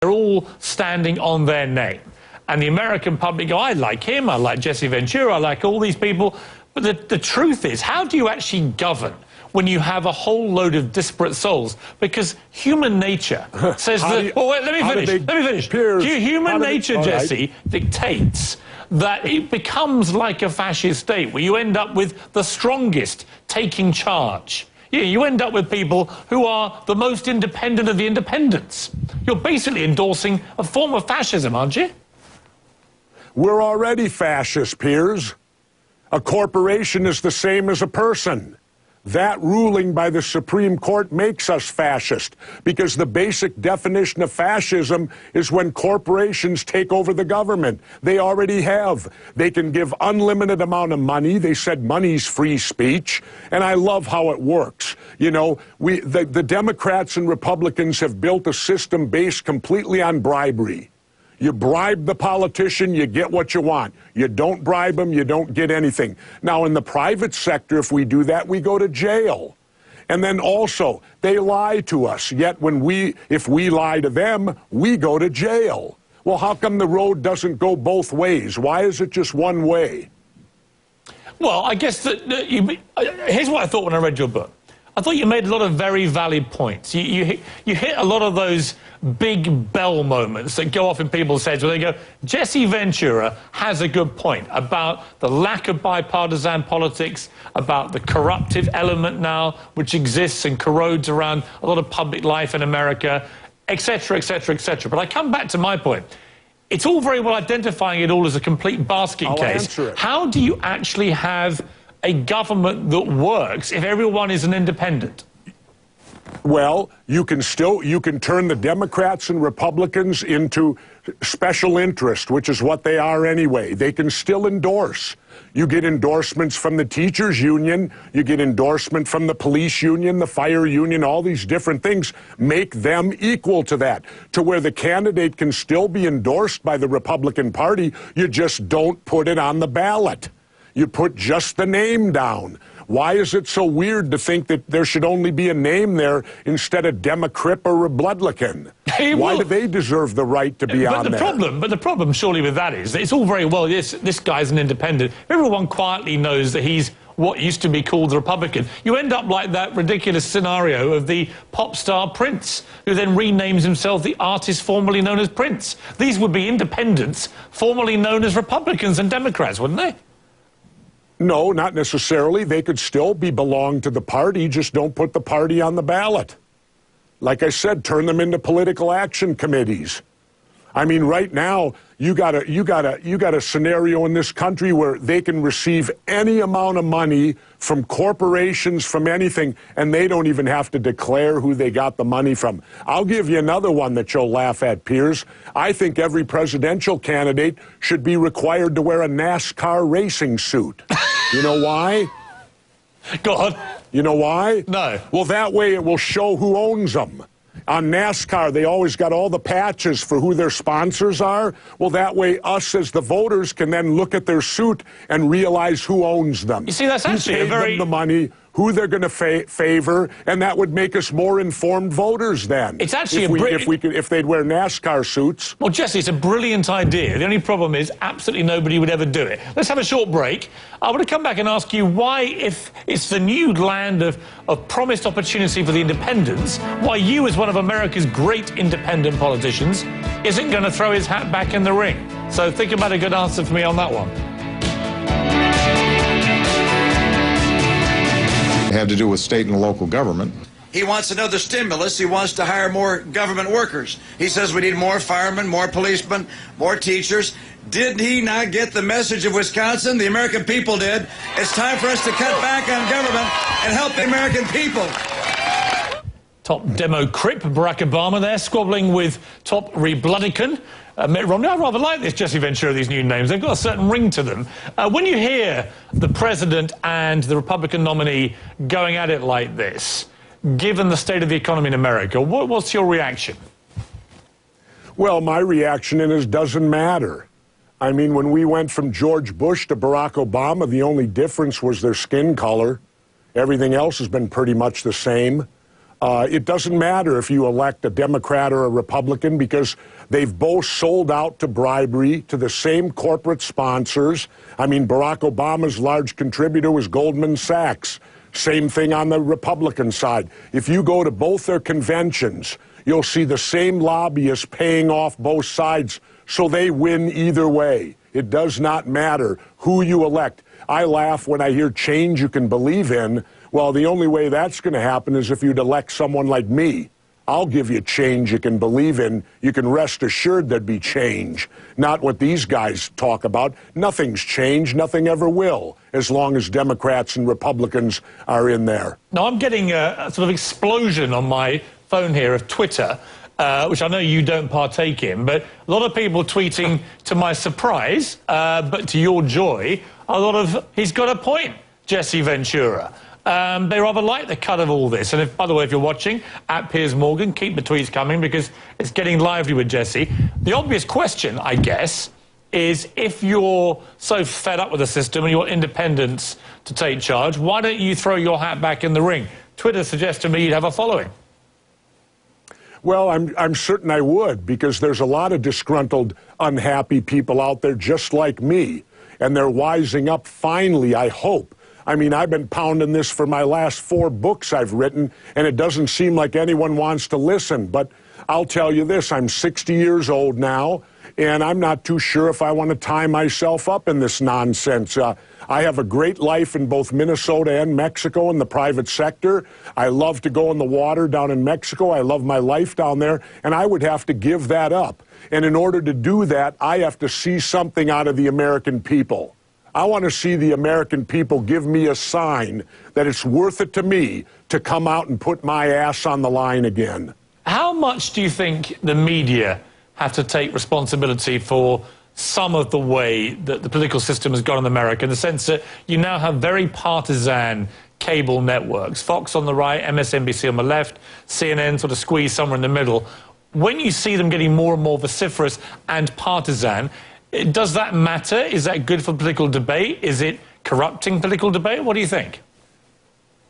They're all standing on their name. And the American public go, I like him, I like Jesse Ventura, I like all these people. But the truth is, how do you actually govern when you have a whole load of disparate souls? Because human nature says that... Oh, wait, let me finish. Piers, human nature, Jesse, dictates that it becomes like a fascist state where you end up with the strongest taking charge. You end up with people who are the most independent of the independents. You're basically endorsing a form of fascism, aren't you? We're already fascist, Piers. A corporation is the same as a person. That ruling by the Supreme Court makes us fascist, because the basic definition of fascism is when corporations take over the government. They already have. They can give unlimited amount of money. They said money's free speech, and I love how it works. You know, the Democrats and Republicans have built a system based completely on bribery. You bribe the politician, you get what you want. You don't bribe them, you don't get anything. Now, in the private sector, if we do that, we go to jail. And then also, they lie to us. Yet if we lie to them, we go to jail. Well, how come the road doesn't go both ways? Why is it just one way? Well, I guess that here's what I thought when I read your book. I thought you made a lot of very valid points. You hit a lot of those big bell moments that go off in people's heads where they go, Jesse Ventura has a good point about the lack of bipartisan politics, about the corruptive element now which exists and corrodes around a lot of public life in America, etc., etc., etc. But I come back to my point. It's all very well identifying it all as a complete basket case. How do you actually have a government that works if everyone is an independent? Well, you can turn the Democrats and Republicans into special interest, which is what they are anyway. They can still endorse. You get endorsements from the teachers union, you get endorsement from the police union, the fire union, all these different things. Make them equal to that, to where the candidate can still be endorsed by the Republican Party. You just don't put it on the ballot. You put just the name down. Why is it so weird to think that there should only be a name there instead of Democrat or Republican? Why do they deserve the right to be on there? But the problem surely with that is that it's all very well, this guy's an independent. Everyone quietly knows that he's what used to be called the Republican. You end up like that ridiculous scenario of the pop star Prince, who then renames himself the artist formerly known as Prince. These would be independents formerly known as Republicans and Democrats, wouldn't they? No, not necessarily. They could still belong to the party, just don't put the party on the ballot. Like I said, turn them into political action committees. I mean, right now, you got a scenario in this country where they can receive any amount of money from corporations, from anything, and they don't even have to declare who they got the money from. I'll give you another one that you'll laugh at, Piers. I think every presidential candidate should be required to wear a NASCAR racing suit. You know why? Go on. You know why? No. Well, that way it will show who owns them. On NASCAR, they always got all the patches for who their sponsors are. Well, that way us as the voters can then look at their suit and realize who owns them. You see, that's actually who paid them the money, who they're going to favor, and that would make us more informed voters then. It's actually if they'd wear NASCAR suits. Well, Jesse, it's a brilliant idea. The only problem is absolutely nobody would ever do it. Let's have a short break. I want to come back and ask you why, if it's the new land of promised opportunity for the independents, why you, as one of America's great independent politicians, isn't going to throw his hat back in the ring. So think about a good answer for me on that one. Had to do with state and local government. He wants another stimulus. He wants to hire more government workers. He says we need more firemen, more policemen, more teachers. Did he not get the message of Wisconsin? The American people did. It's time for us to cut back on government and help the American people. Top demo crip Barack Obama there, squabbling with top Republican Mitt Romney. I rather like this, Jesse Ventura, these new names. They've got a certain ring to them. When you hear the president and the Republican nominee going at it like this, given the state of the economy in America, what's your reaction? Well, my reaction is doesn't matter. I mean, when we went from George Bush to Barack Obama, the only difference was their skin color. Everything else has been pretty much the same. It doesn't matter if you elect a Democrat or a Republican because they've both sold out to bribery to the same corporate sponsors. I mean, Barack Obama's large contributor was Goldman Sachs. Same thing on the Republican side. If you go to both their conventions, you'll see the same lobbyists paying off both sides, so they win either way. It does not matter who you elect. I laugh when I hear change you can believe in. Well, the only way that's going to happen is if you'd elect someone like me. I'll give you change you can believe in. You can rest assured there'd be change. Not what these guys talk about. Nothing's changed. Nothing ever will, as long as Democrats and Republicans are in there. Now, I'm getting a sort of explosion on my phone here of Twitter, which I know you don't partake in, but a lot of people tweeting, to my surprise, but to your joy, a lot of, he's got a point, Jesse Ventura. They rather like the cut of all this. And if, by the way, if you're watching, at Piers Morgan, keep the tweets coming because it's getting lively with Jesse. The obvious question, I guess, is if you're so fed up with the system and you want independence to take charge, why don't you throw your hat back in the ring? Twitter suggests to me you'd have a following. Well, I'm certain I would, because there's a lot of disgruntled, unhappy people out there just like me. And they're wising up finally, I hope. I mean, I've been pounding this for my last 4 books I've written, and it doesn't seem like anyone wants to listen. But I'll tell you this, I'm 60 years old now, and I'm not too sure if I want to tie myself up in this nonsense. I have a great life in both Minnesota and Mexico in the private sector. I love to go in the water down in Mexico. I love my life down there, and I would have to give that up. And in order to do that, I have to see something out of the American people. I want to see the American people give me a sign that it's worth it to me to come out and put my ass on the line again. How much do you think the media have to take responsibility for some of the way that the political system has gone in America, in the sense that you now have very partisan cable networks, Fox on the right, MSNBC on the left, CNN sort of squeezed somewhere in the middle. When you see them getting more and more vociferous and partisan, does that matter? Is that good for political debate? Is it corrupting political debate? What do you think?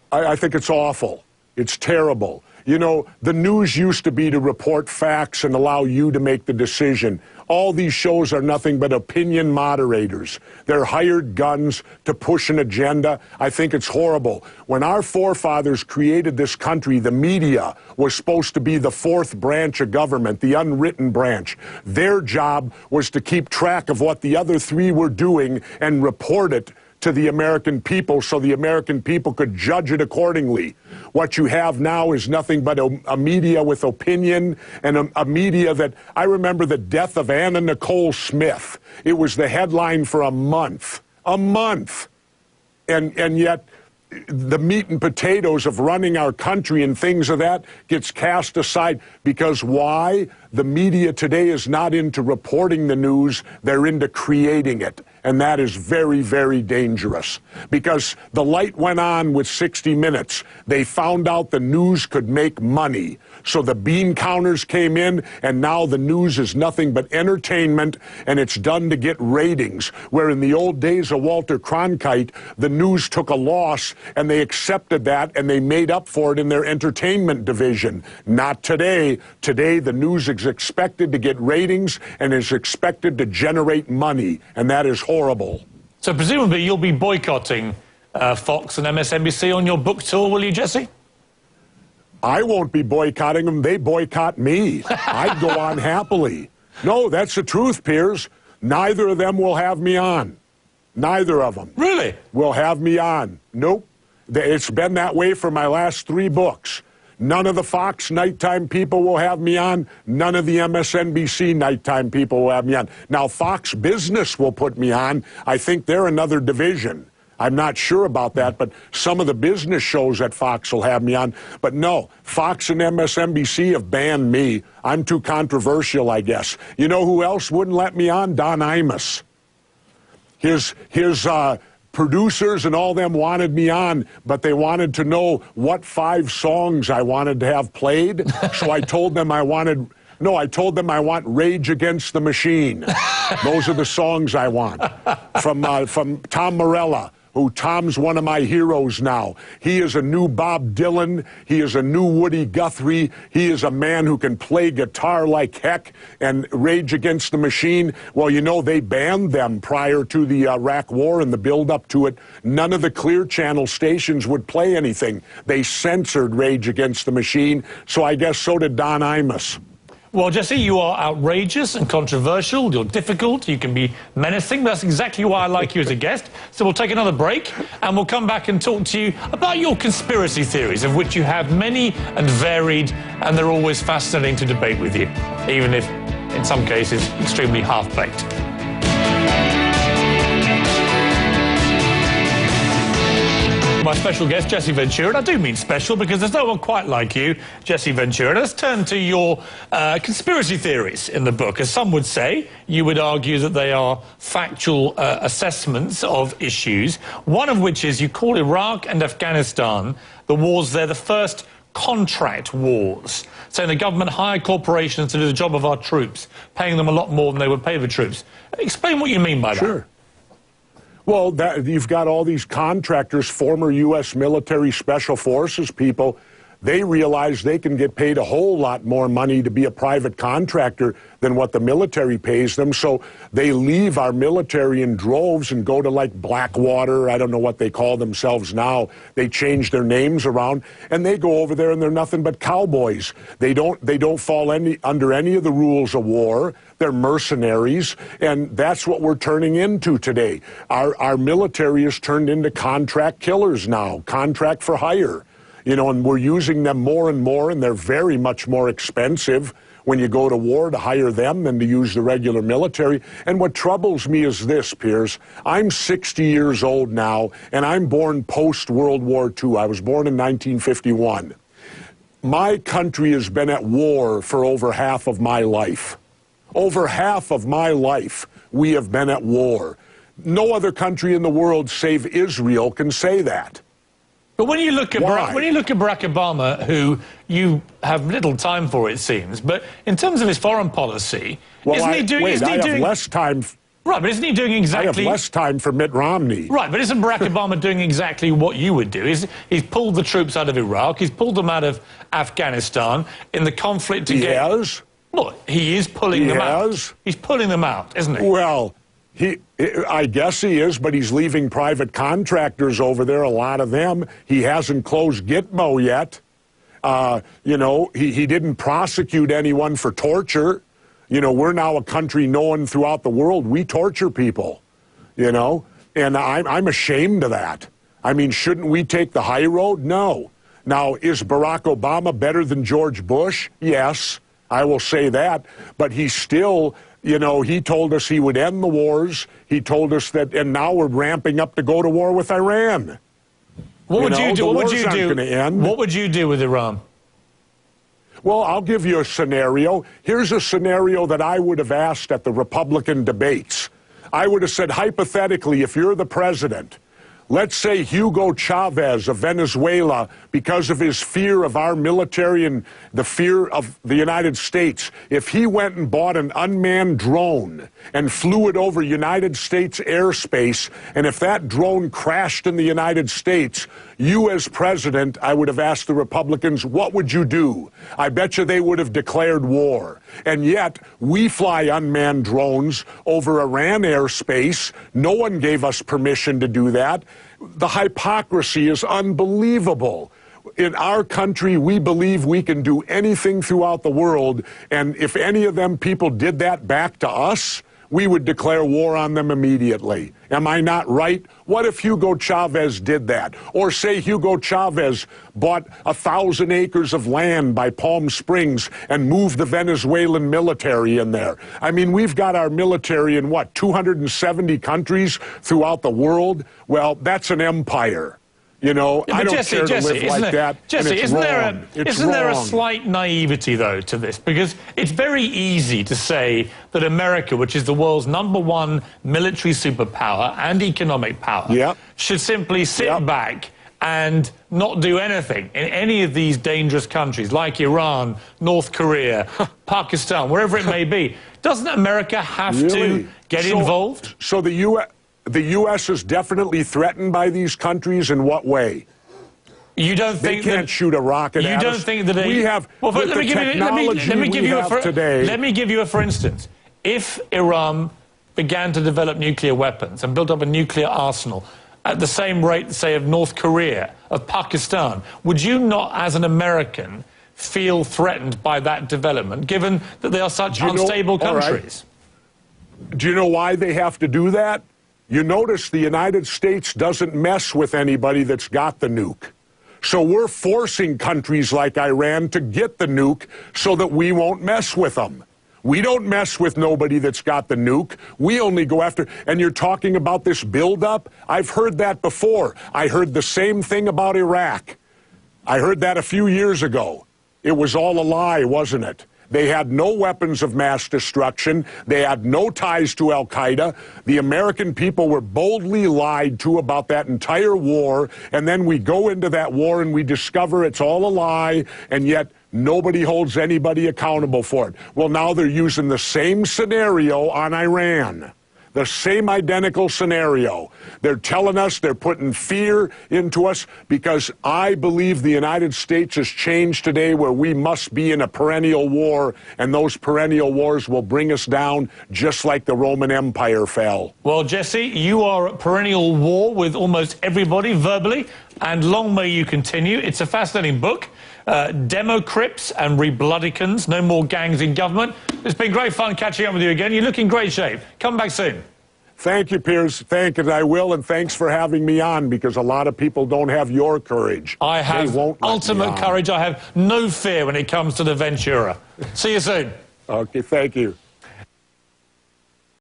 I think it's awful. It's terrible. You know, the news used to be to report facts and allow you to make the decision. All these shows are nothing but opinion moderators. They're hired guns to push an agenda. I think it's horrible. When our forefathers created this country, the media was supposed to be the 4th branch of government, the unwritten branch. Their job was to keep track of what the other 3 were doing and report it to the American people so the American people could judge it accordingly. What you have now is nothing but a media with opinion and a media that, I remember the death of Anna Nicole Smith. It was the headline for a month. A month. And yet the meat and potatoes of running our country and things of that gets cast aside because why? The media today is not into reporting the news, they're into creating it. And that is very, very dangerous because the light went on with 60 Minutes. They found out the news could make money. So the bean counters came in, and now the news is nothing but entertainment, and it's done to get ratings. Where in the old days of Walter Cronkite, the news took a loss, and they accepted that, and they made up for it in their entertainment division. Not today. Today, the news is expected to get ratings and is expected to generate money, and that is horrible. So presumably you'll be boycotting Fox and MSNBC on your book tour, will you, Jesse? I won't be boycotting them. They boycott me. I'd go on happily. No, that's the truth, Piers. Neither of them will have me on. Neither of them. Really? Will have me on. Nope. It's been that way for my last 3 books. None of the Fox nighttime people will have me on. None of the MSNBC nighttime people will have me on. Now, Fox Business will put me on. I think they're another division. I'm not sure about that, but some of the business shows at Fox will have me on. But no, Fox and MSNBC have banned me. I'm too controversial, I guess. You know who else wouldn't let me on? Don Imus. His producers and all them wanted me on, but they wanted to know what 5 songs I wanted to have played. So I told them I wanted Rage Against the Machine. Those are the songs I want. From Tom Morello, who Tom's one of my heroes now. He is a new Bob Dylan. He is a new Woody Guthrie. He is a man who can play guitar like heck and Rage Against the Machine. Well, you know, they banned them prior to the Iraq War and the build-up to it. None of the Clear Channel stations would play anything. They censored Rage Against the Machine, so I guess so did Don Imus. Well, Jesse, you are outrageous and controversial. You're difficult. You can be menacing. That's exactly why I like you as a guest. So we'll take another break, and we'll come back and talk to you about your conspiracy theories, of which you have many and varied, and they're always fascinating to debate with you, even if, in some cases, extremely half-baked. My special guest, Jesse Ventura, and I do mean special because there's no one quite like you, Jesse Ventura. Let's turn to your conspiracy theories in the book. As some would say, you would argue that they are factual assessments of issues, one of which is you call Iraq and Afghanistan, the wars there, the first contract wars, saying the government hired corporations to do the job of our troops, paying them a lot more than they would pay the troops. Explain what you mean by that. Sure. Well, you've got all these contractors, former U.S. military special forces people. They realize they can get paid a whole lot more money to be a private contractor than what the military pays them. So they leave our military in droves and go to like Blackwater. I don't know what they call themselves now. They change their names around and they go over there and they're nothing but cowboys. They don't fall under any of the rules of war. They're mercenaries, and that's what we're turning into today. Our military is turned into contract killers now, contract for hire. You know, and we're using them more and more, and they're very much more expensive when you go to war to hire them than to use the regular military. And what troubles me is this, Piers. I'm 60 years old now, and I'm born post-World War II. I was born in 1951. My country has been at war for over half of my life. Over half of my life, we have been at war. No other country in the world, save Israel, can say that. But when you look at Barack Obama, who you have little time for, it seems, but in terms of his foreign policy, well, I have less time. Right, but isn't he doing exactly... I have less time for Mitt Romney. Right, but isn't Barack Obama doing exactly what you would do? He's pulled the troops out of Iraq, he's pulled them out of Afghanistan in the conflict to get... He has? Well, he is pulling them out. He's pulling them out, isn't he? Well, I guess he is, but he's leaving private contractors over there, a lot of them. He hasn't closed Gitmo yet. You know, he didn't prosecute anyone for torture. You know, we're now a country known throughout the world. We torture people, you know, and I'm ashamed of that. I mean, shouldn't we take the high road? No. Now, is Barack Obama better than George Bush? Yes, I will say that. But he's still... You know, he told us he would end the wars. He told us that, and now we're ramping up to go to war with Iran. What would you do? What would you do? Gonna end. What would you do with Iran? Well, I'll give you a scenario. Here's a scenario that I would have asked at the Republican debates. I would have said, hypothetically, if you're the president, let's say Hugo Chavez of Venezuela, because of his fear of our military and the fear of the United States, if he went and bought an unmanned drone and flew it over United States airspace, and if that drone crashed in the United States, you as president, I would have asked the Republicans, what would you do? I bet you they would have declared war. And yet, we fly unmanned drones over Iran airspace. No one gave us permission to do that. The hypocrisy is unbelievable. In our country, we believe we can do anything throughout the world, and if any of them people did that back to us, we would declare war on them immediately. Am I not right? What if Hugo Chavez did that? Or say Hugo Chavez bought 1,000 acres of land by Palm Springs and moved the Venezuelan military in there. I mean, we've got our military in, what, 270 countries throughout the world? Well, that's an empire. You know, yeah, I don't care to live like that. Jesse, isn't there a slight naivety, though, to this? Because it's very easy to say that America, which is the world's #1 military superpower and economic power, should simply sit back and not do anything in any of these dangerous countries, like Iran, North Korea, Pakistan, wherever it may be. Doesn't America have to get involved? So the U.S. the U.S. is definitely threatened by these countries. In what way? You don't think they can't shoot a rocket at us? You don't think that we have let me give you a for instance. If Iran began to develop nuclear weapons and built up a nuclear arsenal at the same rate, say, of North Korea, of Pakistan, would you not, as an American, feel threatened by that development, given that they are such unstable countries? Right. Do you know why they have to do that? You notice the United States doesn't mess with anybody that's got the nuke. So we're forcing countries like Iran to get the nuke so that we won't mess with them. We don't mess with nobody that's got the nuke. We only go after, and you're talking about this buildup? I've heard that before. I heard the same thing about Iraq. I heard that a few years ago. It was all a lie, wasn't it? They had no weapons of mass destruction. They had no ties to Al-Qaeda. The American people were boldly lied to about that entire war, and then we go into that war and we discover it's all a lie, and yet nobody holds anybody accountable for it. Well, now they're using the same scenario on Iran. The same identical scenario. They're telling us, they're putting fear into us, because I believe the United States has changed today, where we must be in a perennial war, and those perennial wars will bring us down just like the Roman Empire fell. Well, Jesse, you are at perennial war with almost everybody verbally, and long may you continue. It's a fascinating book. Democrips and Rebloodicans, No More Gangs in Government. It's been great fun catching up with you again. You look in great shape. Come back soon. Thank you, Piers. Thank you, I will, and thanks for having me on, because a lot of people don't have your courage. I have ultimate courage. I have no fear when it comes to the Ventura. See you soon. Okay, thank you.